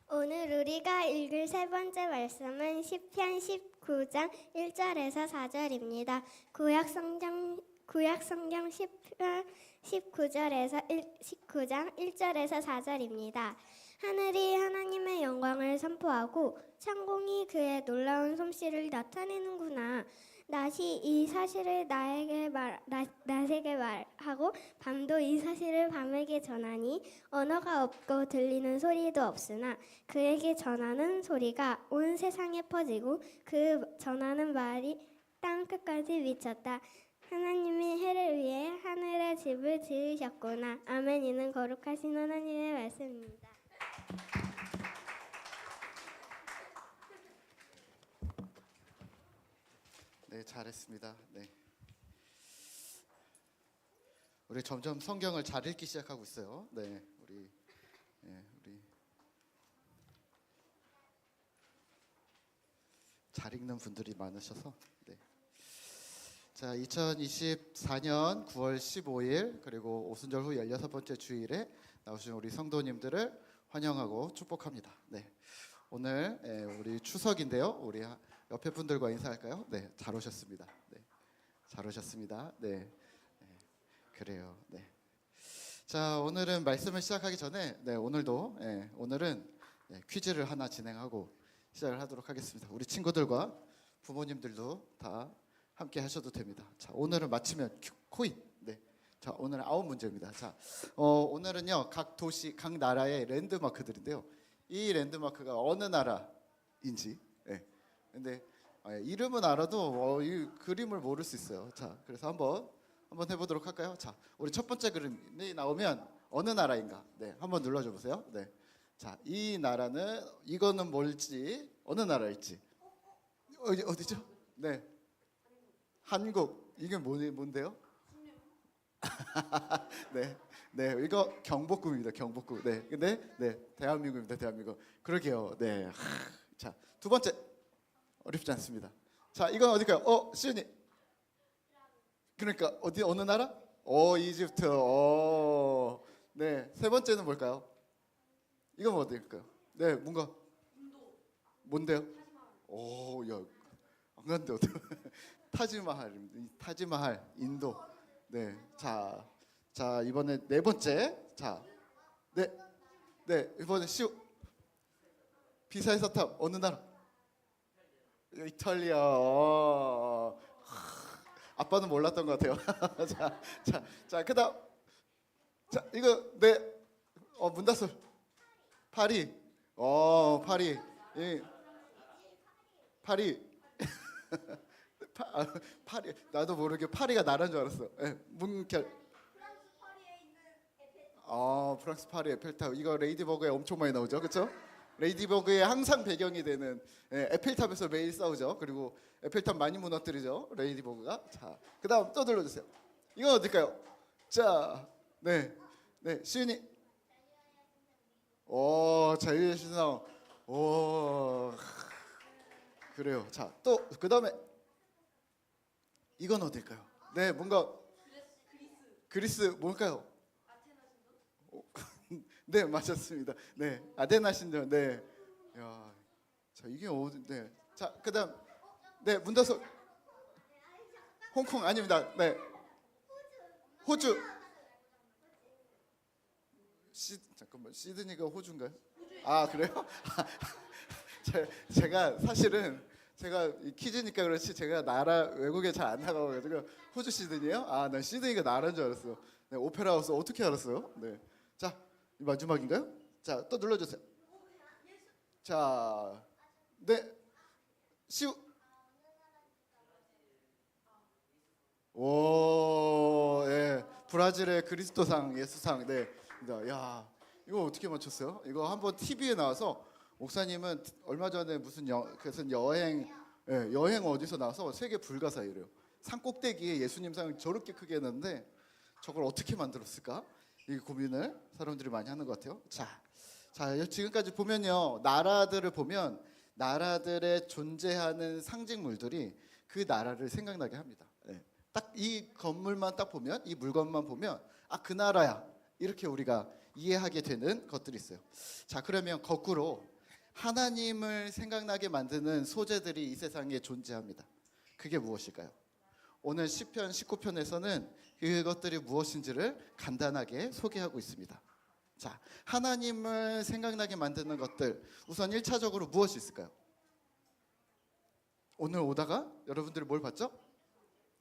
오늘 우리가 읽을 세 번째 말씀은 시편 19장 1절에서 4절입니다. 구약 성경 시편 19장 1절에서 4절입니다. 하늘이 하나님의 영광을 선포하고 천공이 그의 놀라운 솜씨를 나타내는구나. 낮이 이 사실을 낮에게 말하고 밤도 이 사실을 밤에게 전하니 언어가 없고 들리는 소리도 없으나 그에게 전하는 소리가 온 세상에 퍼지고 그 전하는 말이 땅 끝까지 미쳤다. 하나님이 해를 위해 하늘의 집을 지으셨구나. 아멘. 이는 거룩하신 하나님의 말씀입니다. 네, 잘했습니다. 네, 우리 점점 성경을 잘 읽기 시작하고 있어요. 네, 우리 잘 읽는 분들이 많으셔서. 네. 자, 2024년 9월 15일 그리고 오순절 후 16번째 주일에 나오신 우리 성도님들을 환영하고 축복합니다. 네, 오늘 우리 추석인데요. 우리 옆에 분들과 인사할까요? 네, 잘 오셨습니다. 네, 잘 오셨습니다. 네, 그래요. 네. 자, 오늘은 말씀을 시작하기 전에 오늘은 퀴즈를 하나 진행하고 시작을 하도록 하겠습니다. 우리 친구들과 부모님들도 다 함께 하셔도 됩니다. 자, 오늘은 맞히면 코인. 네. 자, 오늘은 9문제입니다. 자, 오늘은요 각 도시, 각 나라의 랜드마크들인데요. 이 랜드마크가 어느 나라인지. 네. 근데 이름은 알아도 이 그림을 모를 수 있어요. 자, 그래서 한번 해보도록 할까요? 자, 우리 첫 번째 그림이 나오면 어느 나라인가? 네, 한번 눌러줘 보세요. 네, 자, 이 나라는 이거는 뭘지 어느 나라일지 어디죠? 네, 한국. 이게 뭔데요? 네, 이거 경복궁입니다. 경복궁. 네, 근데 대한민국입니다. 대한민국. 그러게요. 네, 자, 두 번째. 어렵지 않습니다. 자, 이건 어딜까요? 시은이. 그러니까 어느 나라? 이집트. 네, 세 번째는 뭘까요? 이건 어딜까요? 네, 뭔가. 뭔데요? 야, 안 간대 어디? 타지마할, 인도. 네, 자, 이번에 네 번째. 자, 네, 이번에 피사의 사탑 어느 나라? 이탈리아. 아빠는 몰랐던 것 같아요. 자, 그다음. 자, 이거 문다솔. 파리. 파리. 파리. 파리. 나도 모르게 파리가 나라인 줄 알았어. 문결. 프랑스 파리 에펠탑. 이거 레이디버그에 엄청 많이 나오죠, 그렇죠? 레이디버그의 항상 배경이 되는 에펠탑에서 매일 싸우죠. 그리고 에펠탑 많이 무너뜨리죠, 레이디버그가. 자, 그다음 또 눌러주세요. 이건 어딜까요? 자, 네, 시은이. 자유의 신성. 그래요. 자, 또 그다음에 이건 어딜까요? 네, 뭔가 그리스 뭘까요? 네, 맞았습니다. 네, 아테네 신전. 네, 야, 자, 이게 네, 자, 그다음 네, 문다솔. 홍콩 아닙니다. 네, 호주. 잠깐만, 시드니가 호주인가요? 그래요? 제가 사실은 퀴즈니까 그렇지 제가 나라 외국에 잘 안 나가가지고 호주 시드니요? 난 시드니가 나라인 줄 알았어요. 네, 오페라 하우스. 어떻게 알았어요? 네, 자, 이 마지막인가요? 자, 또 눌러주세요. 자, 네, 브라질의 그리스도상, 예수상. 네, 야, 이거 어떻게 맞췄어요? 이거 한번 TV에 나와서 목사님은 얼마 전에 무슨 여행 어디서 나와서 세계 불가사의래요. 산 꼭대기에 예수님 상 저렇게 크게 했는데 저걸 어떻게 만들었을까? 이 고민을 사람들이 많이 하는 것 같아요. 자, 지금까지 보면요, 나라들을 보면 나라들의 존재하는 상징물들이 그 나라를 생각나게 합니다. 딱 이 건물만 딱 보면, 이 물건만 보면 그 나라야, 이렇게 우리가 이해하게 되는 것들이 있어요. 자, 그러면 거꾸로 하나님을 생각나게 만드는 소재들이 이 세상에 존재합니다. 그게 무엇일까요? 오늘 시편 19편에서는 그것들이 무엇인지를 간단하게 소개하고 있습니다. 자, 하나님을 생각나게 만드는 것들, 우선 1차적으로 무엇이 있을까요? 오늘 오다가 여러분들이 뭘 봤죠?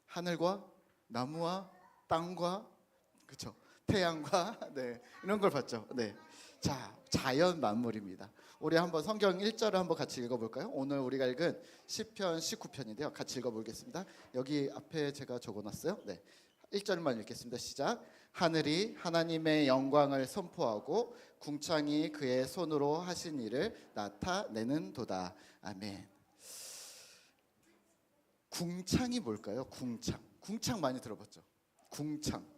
하늘과 나무와 땅과, 그렇죠? 태양과 이런 걸 봤죠. 자, 자연 만물입니다. 우리 한번 성경 1절을 한번 같이 읽어볼까요? 오늘 우리가 읽은 시편 19편인데요. 같이 읽어보겠습니다. 여기 앞에 제가 적어놨어요. 1절만 읽겠습니다. 시작. 하늘이 하나님의 영광을 선포하고 궁창이 그의 손으로 하신 일을 나타내는도다. 아멘. 궁창이 뭘까요? 궁창 많이 들어봤죠? 궁창.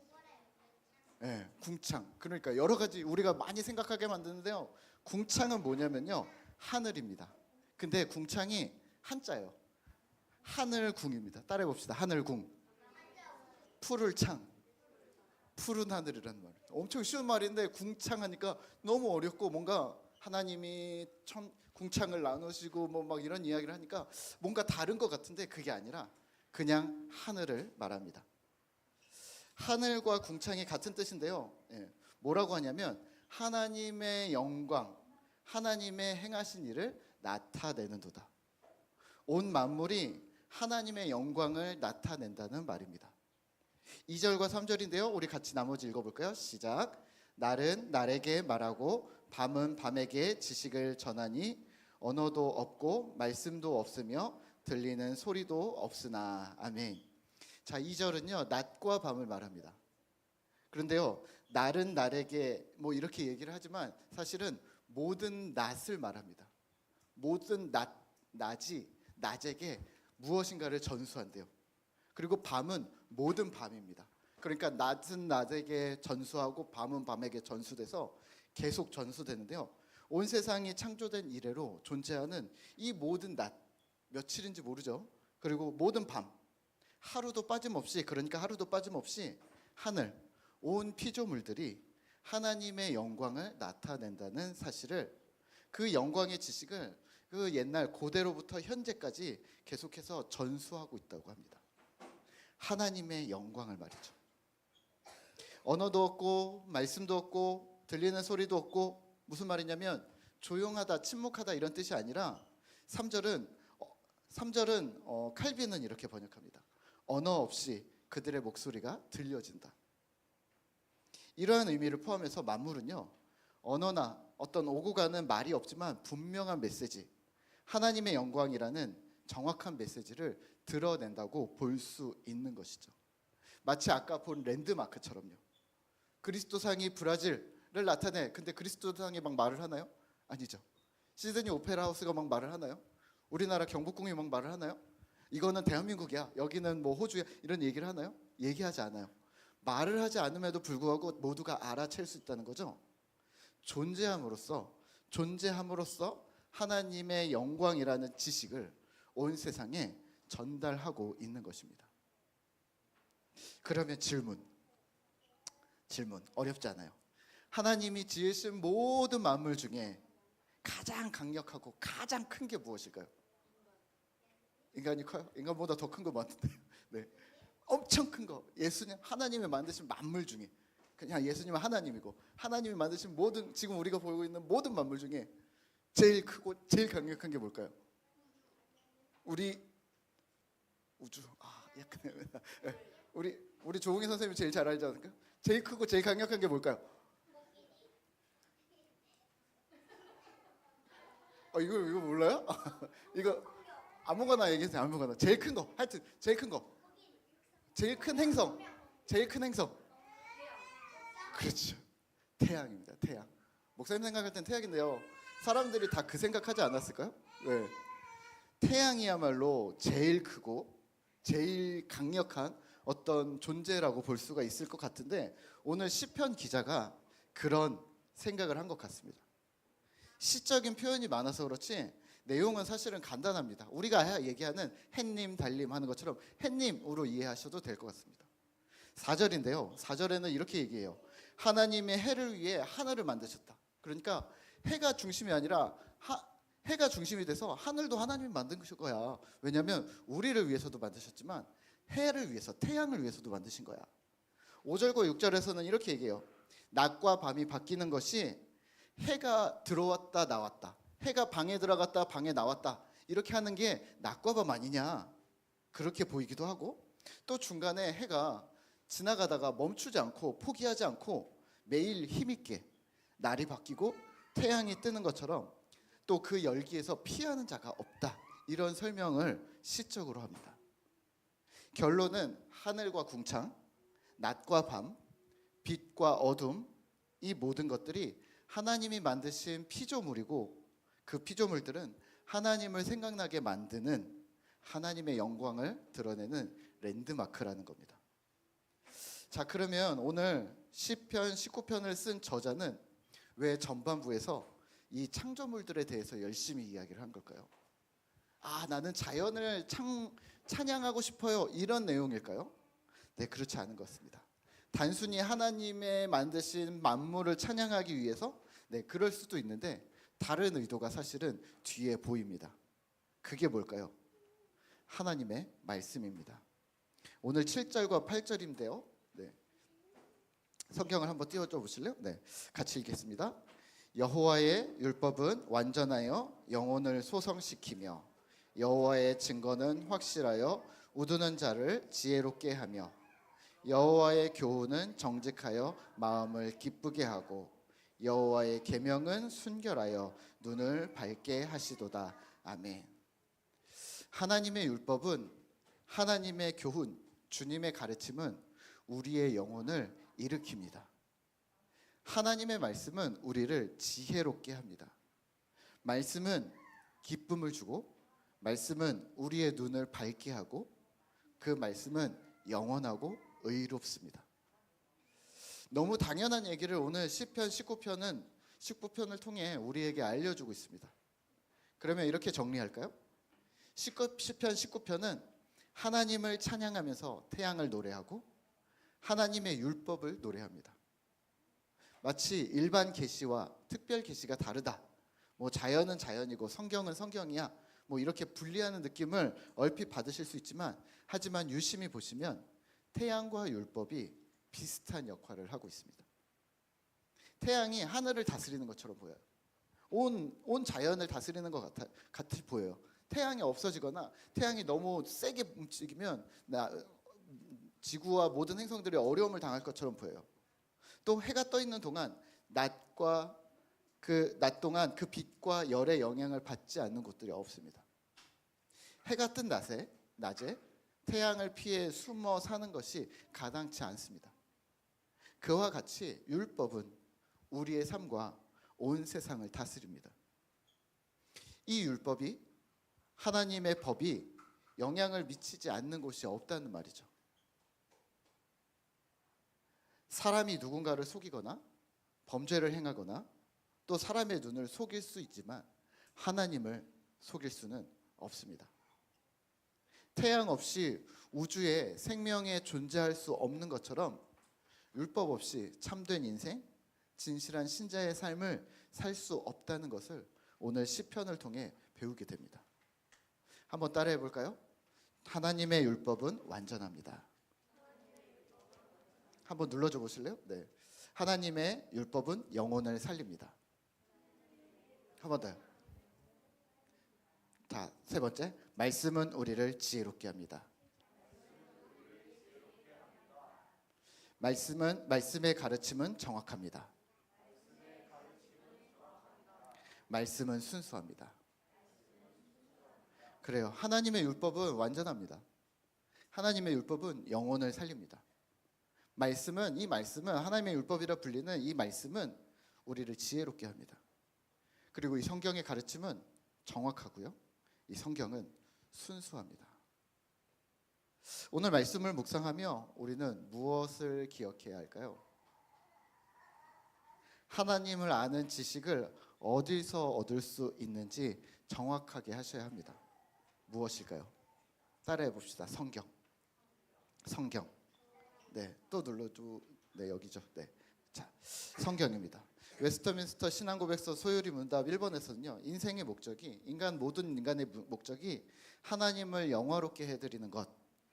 궁창. 그러니까 여러 가지 우리가 많이 생각하게 만드는데요. 궁창은 뭐냐면요, 하늘입니다. 근데 궁창이 한자예요. 하늘궁입니다. 따라해 봅시다. 하늘궁. 푸를 창. 푸른 하늘이라는 말. 엄청 쉬운 말인데 궁창하니까 너무 어렵고, 뭔가 하나님이 궁창을 나누시고 뭐 막 이런 이야기를 하니까 뭔가 다른 것 같은데 그게 아니라 그냥 하늘을 말합니다. 하늘과 궁창이 같은 뜻인데요. 뭐라고 하냐면 하나님의 영광, 하나님의 행하신 일을 나타내는도다. 온 만물이 하나님의 영광을 나타낸다는 말입니다. 2절과 3절인데요. 우리 같이 나머지 읽어볼까요? 시작. 날은 날에게 말하고 밤은 밤에게 지식을 전하니 언어도 없고 말씀도 없으며 들리는 소리도 없으나. 아멘. 자, 2절은요, 낮과 밤을 말합니다. 그런데요, 날은 날에게 뭐 이렇게 얘기를 하지만 사실은 모든 낮을 말합니다. 모든 낮이 낮에게 무엇인가를 전수한대요. 그리고 밤은 모든 밤입니다. 그러니까 낮은 낮에게 전수하고 밤은 밤에게 전수돼서 계속 전수되는데요. 온 세상이 창조된 이래로 존재하는 이 모든 낮, 며칠인지 모르죠. 그리고 모든 밤, 하루도 빠짐없이, 그러니까 하루도 빠짐없이 하늘, 온 피조물들이 하나님의 영광을 나타낸다는 사실을, 그 영광의 지식을 그 옛날 고대로부터 현재까지 계속해서 전수하고 있다고 합니다. 하나님의 영광을 말이죠. 언어도 없고 말씀도 없고 들리는 소리도 없고, 무슨 말이냐면 조용하다, 침묵하다 이런 뜻이 아니라 3절은 칼빈은 이렇게 번역합니다. 언어 없이 그들의 목소리가 들려진다. 이러한 의미를 포함해서 만물은요, 언어나 어떤 오고 가는 말이 없지만 분명한 메시지, 하나님의 영광이라는 정확한 메시지를 드러낸다고 볼 수 있는 것이죠. 마치 아까 본 랜드마크처럼요. 그리스도상이 브라질을 나타내. 근데 그리스도상이 막 말을 하나요? 아니죠. 시드니 오페라 하우스가 막 말을 하나요? 우리나라 경복궁이 막 말을 하나요? 이거는 대한민국이야, 여기는 뭐 호주야, 이런 얘기를 하나요? 얘기하지 않아요. 말을 하지 않음에도 불구하고 모두가 알아챌 수 있다는 거죠. 존재함으로써 하나님의 영광이라는 지식을 온 세상에 전달하고 있는 것입니다. 그러면 질문 어렵지 않아요. 하나님이 지으신 모든 만물 중에 가장 강력하고 가장 큰 게 무엇일까요? 인간이 커요? 인간보다 더 큰 거 많은데. 엄청 큰 거. 예수님, 하나님이 만드신 만물 중에, 그냥 예수님은 하나님이고 하나님이 만드신 모든, 지금 우리가 보고 있는 모든 만물 중에 제일 크고 제일 강력한 게 뭘까요? 우리 우주. 약간 우리 조홍희 선생님이 제일 잘 알지 않을까요? 제일 크고 제일 강력한 게 뭘까요? 이거 몰라요? 이거 아무거나 얘기하세요. 아무거나. 제일 큰 거. 하여튼 제일 큰 거. 제일 큰 행성. 그렇죠. 태양입니다. 태양. 목사님 생각할 땐 태양인데요, 사람들이 다 그 생각하지 않았을까요? 네. 태양이야말로 제일 크고 제일 강력한 어떤 존재라고 볼 수가 있을 것 같은데, 오늘 시편 기자가 그런 생각을 한 것 같습니다. 시적인 표현이 많아서 그렇지 내용은 사실은 간단합니다. 우리가 얘기하는 햇님, 달님 하는 것처럼 햇님으로 이해하셔도 될 것 같습니다. 4절인데요. 4절에는 이렇게 얘기해요. 하나님의 해를 위해 하늘을 만드셨다. 그러니까 해가 중심이 아니라 해가 중심이 돼서 하늘도 하나님이 만든 거야. 왜냐하면 우리를 위해서도 만드셨지만 해를 위해서, 태양을 위해서도 만드신 거야. 5절과 6절에서는 이렇게 얘기해요. 낮과 밤이 바뀌는 것이 해가 들어왔다 나왔다, 해가 방에 들어갔다 방에 나왔다, 이렇게 하는 게 낮과 밤 아니냐, 그렇게 보이기도 하고, 또 중간에 해가 지나가다가 멈추지 않고 포기하지 않고 매일 힘있게 날이 바뀌고 태양이 뜨는 것처럼 또 그 열기에서 피하는 자가 없다, 이런 설명을 시적으로 합니다. 결론은 하늘과 궁창, 낮과 밤, 빛과 어둠, 이 모든 것들이 하나님이 만드신 피조물이고, 그 피조물들은 하나님을 생각나게 만드는, 하나님의 영광을 드러내는 랜드마크라는 겁니다. 자, 그러면 오늘 시편 19편을 쓴 저자는 왜 전반부에서 이 창조물들에 대해서 열심히 이야기를 한 걸까요? 아, 나는 자연을 찬양하고 싶어요, 이런 내용일까요? 네, 그렇지 않은 것 같습니다. 단순히 하나님의 만드신 만물을 찬양하기 위해서, 네, 그럴 수도 있는데 다른 의도가 사실은 뒤에 보입니다. 그게 뭘까요? 하나님의 말씀입니다. 오늘 7절과 8절인데요. 네. 성경을 한번 띄워줘 보실래요? 네, 같이 읽겠습니다. 여호와의 율법은 완전하여 영혼을 소성시키며 여호와의 증거는 확실하여 우두는 자를 지혜롭게 하며 여호와의 교훈은 정직하여 마음을 기쁘게 하고 여호와의 계명은 순결하여 눈을 밝게 하시도다. 아멘. 하나님의 율법은, 하나님의 교훈, 주님의 가르침은 우리의 영혼을 일으킵니다. 하나님의 말씀은 우리를 지혜롭게 합니다. 말씀은 기쁨을 주고, 말씀은 우리의 눈을 밝게 하고, 그 말씀은 영원하고 의롭습니다. 너무 당연한 얘기를 오늘 시편 19편을 통해 우리에게 알려주고 있습니다. 그러면 이렇게 정리할까요? 시편 19편은 하나님을 찬양하면서 태양을 노래하고 하나님의 율법을 노래합니다. 마치 일반 계시와 특별 계시가 다르다, 뭐 자연은 자연이고 성경은 성경이야, 뭐 이렇게 분리하는 느낌을 얼핏 받으실 수 있지만, 하지만 유심히 보시면 태양과 율법이 비슷한 역할을 하고 있습니다. 태양이 하늘을 다스리는 것처럼 보여요. 온 자연을 다스리는 것 같이 보여요. 태양이 없어지거나 태양이 너무 세게 움직이면 지구와 모든 행성들이 어려움을 당할 것처럼 보여요. 또 해가 떠 있는 동안 낮 동안 그 빛과 열의 영향을 받지 않는 곳들이 없습니다. 해가 뜬 낮에 태양을 피해 숨어 사는 것이 가당치 않습니다. 그와 같이 율법은 우리의 삶과 온 세상을 다스립니다. 이 율법이, 하나님의 법이 영향을 미치지 않는 곳이 없다는 말이죠. 사람이 누군가를 속이거나 범죄를 행하거나 또 사람의 눈을 속일 수 있지만 하나님을 속일 수는 없습니다. 태양 없이 우주에 생명에 존재할 수 없는 것처럼 율법 없이 참된 인생, 진실한 신자의 삶을 살 수 없다는 것을 오늘 시편을 통해 배우게 됩니다. 한번 따라해 볼까요? 하나님의 율법은 완전합니다. 한번 눌러줘 보실래요? 네. 하나님의 율법은 영혼을 살립니다. 한 번 더요. 자, 세 번째, 말씀은 우리를 지혜롭게 합니다. 말씀의 가르침은 정확합니다. 말씀은 순수합니다. 그래요. 하나님의 율법은 완전합니다. 하나님의 율법은 영혼을 살립니다. 이 말씀은 하나님의 율법이라 불리는 이 말씀은 우리를 지혜롭게 합니다. 그리고 이 성경의 가르침은 정확하고요. 이 성경은 순수합니다. 오늘 말씀을 묵상하며 우리는 무엇을 기억해야 할까요? 하나님을 아는 지식을 어디서 얻을 수 있는지 정확하게 하셔야 합니다. 무엇일까요? 따라해 봅시다. 성경. 네, 또 눌러줘. 네, 여기죠. 네, 자, 성경입니다. 웨스터민스터 신앙고백서 소요리 문답 1번에서는요. 인생의 목적이 모든 인간의 목적이 하나님을 영화롭게 해드리는 것,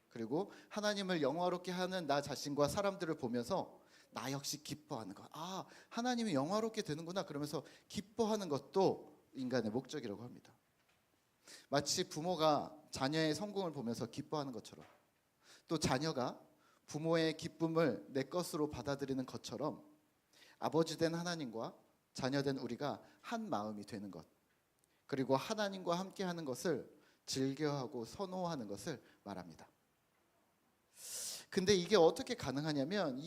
그리고 하나님을 영화롭게 하는 나 자신과 사람들을 보면서 나 역시 기뻐하는 것. 아, 하나님이 영화롭게 되는구나 그러면서 기뻐하는 것도 인간의 목적이라고 합니다. 마치 부모가 자녀의 성공을 보면서 기뻐하는 것처럼, 또 자녀가 부모의 기쁨을 내 것으로 받아들이는 것처럼 아버지 된 하나님과 자녀 된 우리가 한 마음이 되는 것, 그리고 하나님과 함께하는 것을 즐겨하고 선호하는 것을 말합니다. 근데 이게 어떻게 가능하냐면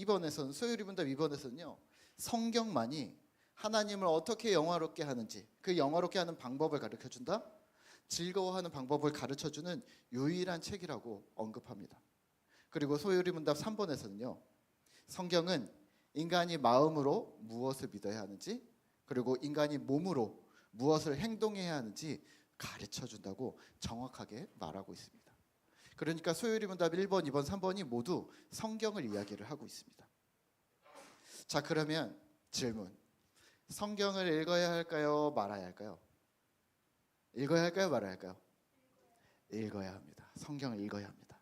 소요리 문답 2번에서는요. 성경만이 하나님을 어떻게 영화롭게 하는지, 그 영화롭게 하는 방법을 가르쳐준다, 즐거워하는 방법을 가르쳐주는 유일한 책이라고 언급합니다. 그리고 소요리 문답 3번에서는요. 성경은 인간이 마음으로 무엇을 믿어야 하는지, 그리고 인간이 몸으로 무엇을 행동해야 하는지 가르쳐준다고 정확하게 말하고 있습니다. 그러니까 소요리 문답 1번, 2번, 3번이 모두 성경을 이야기를 하고 있습니다. 자, 그러면 질문. 성경을 읽어야 할까요? 말아야 할까요? 읽어야 할까요? 말아야 할까요? 읽어야 합니다. 성경을 읽어야 합니다.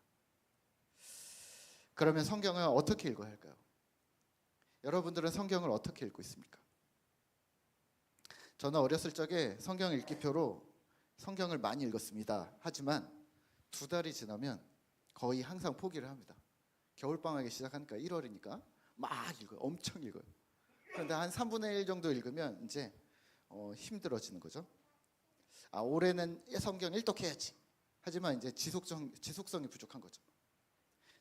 그러면 성경을 어떻게 읽어야 할까요? 여러분들은 성경을 어떻게 읽고 있습니까? 저는 어렸을 적에 성경 읽기표로 성경을 많이 읽었습니다. 하지만 2달이 지나면 거의 항상 포기를 합니다. 겨울방학이 시작하니까 1월이니까 막 읽어요. 엄청 읽어요. 그런데 한 3분의 1 정도 읽으면 이제 힘들어지는 거죠. 아, 올해는 성경 일독해야지. 하지만 이제 지속성이 부족한 거죠.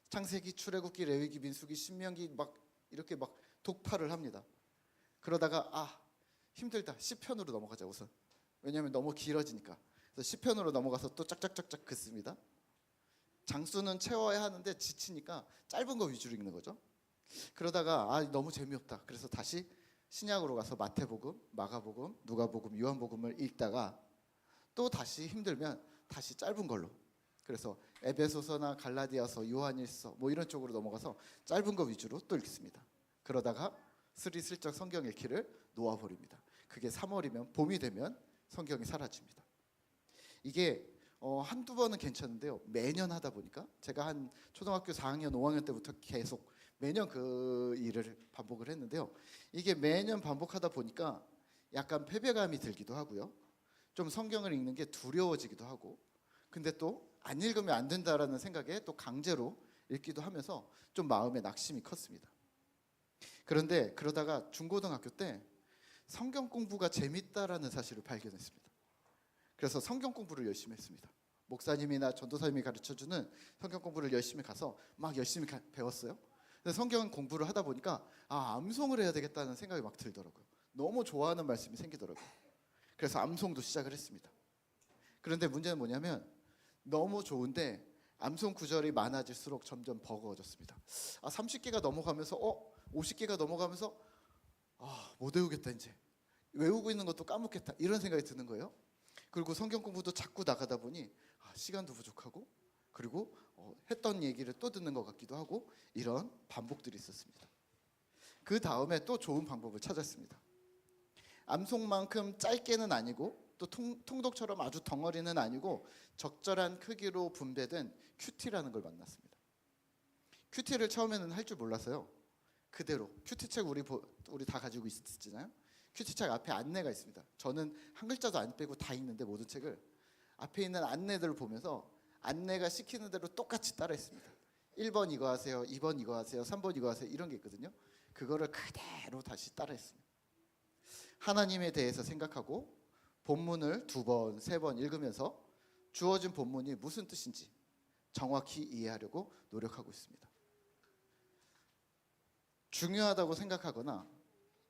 창세기, 출애굽기, 레위기, 민수기, 신명기 막 이렇게 막 독파를 합니다. 그러다가 힘들다. 시편으로 넘어가자 우선. 왜냐하면 너무 길어지니까. 그래서 시편으로 넘어가서 또 짝짝짝짝 긋습니다. 장수는 채워야 하는데 지치니까 짧은 거 위주로 읽는 거죠. 그러다가 너무 재미없다. 그래서 다시 신약으로 가서 마태복음, 마가복음, 누가복음, 요한복음을 읽다가 또 다시 힘들면 다시 짧은 걸로. 그래서 에베소서나 갈라디아서, 요한일서 뭐 이런 쪽으로 넘어가서 짧은 거 위주로 또 읽습니다. 그러다가 스리슬쩍 성경 읽기를 놓아버립니다. 그게 3월이면 봄이 되면 성경이 사라집니다. 이게 한두 번은 괜찮은데요. 매년 하다 보니까 제가 한 초등학교 4학년, 5학년 때부터 계속 매년 그 일을 반복을 했는데요. 이게 매년 반복하다 보니까 약간 패배감이 들기도 하고요. 좀 성경을 읽는 게 두려워지기도 하고, 근데 또 안 읽으면 안 된다라는 생각에 또 강제로 읽기도 하면서 좀 마음의 낙심이 컸습니다. 그런데 그러다가 중고등학교 때 성경 공부가 재밌다라는 사실을 발견했습니다. 그래서 성경 공부를 열심히 했습니다. 목사님이나 전도사님이 가르쳐주는 성경 공부를 열심히 가서 막 열심히 배웠어요. 근데 성경 공부를 하다 보니까 암송을 해야 되겠다는 생각이 막 들더라고요. 너무 좋아하는 말씀이 생기더라고요. 그래서 암송도 시작을 했습니다. 그런데 문제는 뭐냐면 너무 좋은데 암송 구절이 많아질수록 점점 버거워졌습니다. 30개가 넘어가면서 50개가 넘어가면서 못 외우겠다. 이제 외우고 있는 것도 까먹겠다. 이런 생각이 드는 거예요. 그리고 성경 공부도 자꾸 나가다 보니 시간도 부족하고, 그리고 했던 얘기를 또 듣는 것 같기도 하고, 이런 반복들이 있었습니다. 그 다음에 또 좋은 방법을 찾았습니다. 암송만큼 짧게는 아니고 또 통독처럼 아주 덩어리는 아니고 적절한 크기로 분배된 큐티라는 걸 만났습니다. 큐티를 처음에는 할 줄 몰랐어요. 그대로 큐티책 우리 다 가지고 있잖아요. 큐티책 앞에 안내가 있습니다. 저는 한 글자도 안 빼고 다 읽는데, 모든 책을 앞에 있는 안내들을 보면서 안내가 시키는 대로 똑같이 따라했습니다. 1번 이거 하세요, 2번 이거 하세요, 3번 이거 하세요, 이런 게 있거든요. 그거를 그대로 다시 따라했습니다. 하나님에 대해서 생각하고 본문을 2번, 3번 읽으면서 주어진 본문이 무슨 뜻인지 정확히 이해하려고 노력하고 있습니다. 중요하다고 생각하거나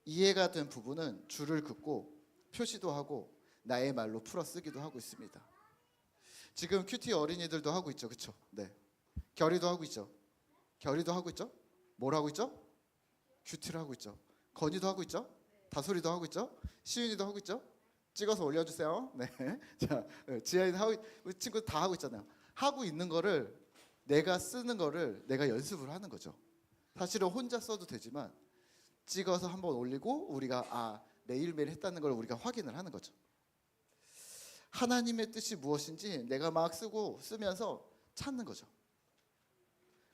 이해가 된 부분은 줄을 긋고 표시도 하고 나의 말로 풀어 쓰기도 하고 있습니다. 지금 큐티 어린이들도 하고 있죠, 그렇죠? 네. 결이도 하고 있죠. 결이도 하고 있죠. 뭘 하고 있죠? 큐티를 하고 있죠. 건이도 하고 있죠. 다솔이도 하고 있죠. 시윤이도 하고 있죠. 찍어서 올려주세요. 네. 자, 지아이도 하고, 우리 친구 다 하고 있잖아요. 하고 있는 거를 내가 쓰는 거를 내가 연습을 하는 거죠. 사실은 혼자 써도 되지만 찍어서 한번 올리고 우리가 매일매일 했다는 걸 우리가 확인을 하는 거죠. 하나님의 뜻이 무엇인지 내가 막 쓰면서 찾는 거죠.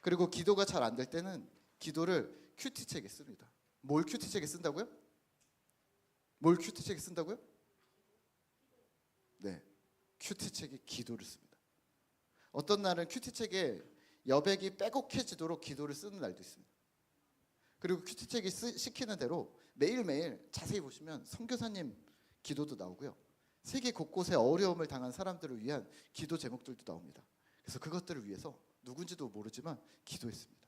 그리고 기도가 잘 안 될 때는 기도를 큐티책에 씁니다. 뭘 큐티책에 쓴다고요? 뭘 큐티책에 쓴다고요? 네, 큐티책에 기도를 씁니다. 어떤 날은 큐티책에 여백이 빼곡해지도록 기도를 쓰는 날도 있습니다. 그리고 큐티책이 시키는 대로 매일매일 자세히 보시면 선교사님 기도도 나오고요. 세계 곳곳에 어려움을 당한 사람들을 위한 기도 제목들도 나옵니다. 그래서 그것들을 위해서 누군지도 모르지만 기도했습니다.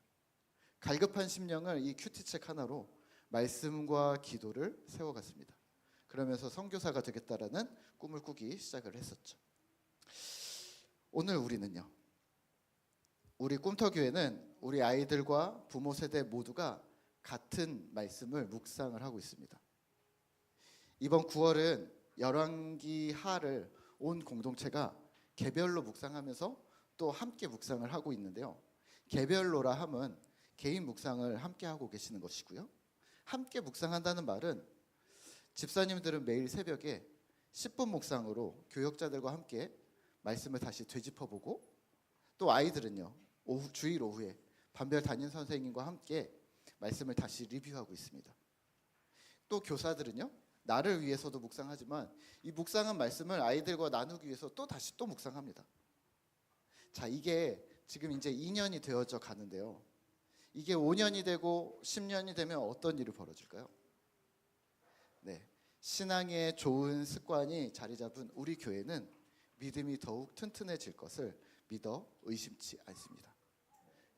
갈급한 심령을 이 큐티책 하나로 말씀과 기도를 세워갔습니다. 그러면서 선교사가 되겠다라는 꿈을 꾸기 시작을 했었죠. 오늘 우리는요, 우리 꿈터교회는 우리 아이들과 부모 세대 모두가 같은 말씀을 묵상을 하고 있습니다. 이번 9월은 열왕기 하를 온 공동체가 개별로 묵상하면서 또 함께 묵상을 하고 있는데요. 개별로라 함은 개인 묵상을 함께 하고 계시는 것이고요. 함께 묵상한다는 말은 집사님들은 매일 새벽에 10분 묵상으로 교역자들과 함께 말씀을 다시 되짚어보고, 또 아이들은요, 주일 오후에 반별 담임 선생님과 함께 말씀을 다시 리뷰하고 있습니다. 또 교사들은요, 나를 위해서도 묵상하지만 이 묵상한 말씀을 아이들과 나누기 위해서 또 다시 또 묵상합니다. 자, 이게 지금 이제 2년이 되어져 가는데요. 이게 5년이 되고 10년이 되면 어떤 일이 벌어질까요? 네, 신앙의 좋은 습관이 자리 잡은 우리 교회는 믿음이 더욱 튼튼해질 것을 믿어 의심치 않습니다.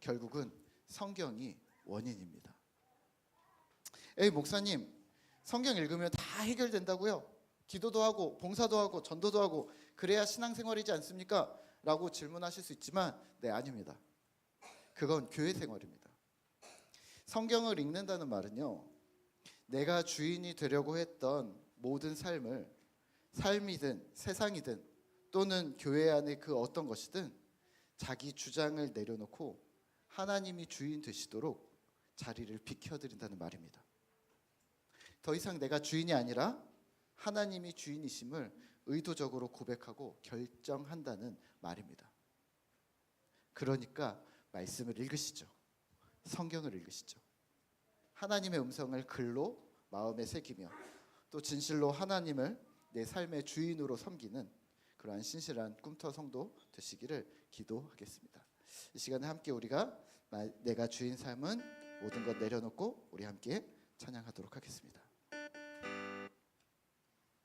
결국은 성경이 원인입니다. 에이 목사님, 성경 읽으면 다 해결된다고요? 기도도 하고 봉사도 하고 전도도 하고 그래야 신앙생활이지 않습니까? 라고 질문하실 수 있지만 네, 아닙니다. 그건 교회 생활입니다. 성경을 읽는다는 말은요, 내가 주인이 되려고 했던 모든 삶이든 세상이든 또는 교회 안의 그 어떤 것이든 자기 주장을 내려놓고 하나님이 주인 되시도록 자리를 비켜드린다는 말입니다. 더 이상 내가 주인이 아니라 하나님이 주인이심을 의도적으로 고백하고 결정한다는 말입니다. 그러니까 말씀을 읽으시죠. 성경을 읽으시죠. 하나님의 음성을 글로 마음에 새기며 또 진실로 하나님을 내 삶의 주인으로 섬기는 그러한 신실한 꿈터 성도 되시기를 기도하겠습니다. 이 시간에 함께 우리가 내가 주인 삶은 모든 것 내려놓고 우리 함께 찬양하도록 하겠습니다.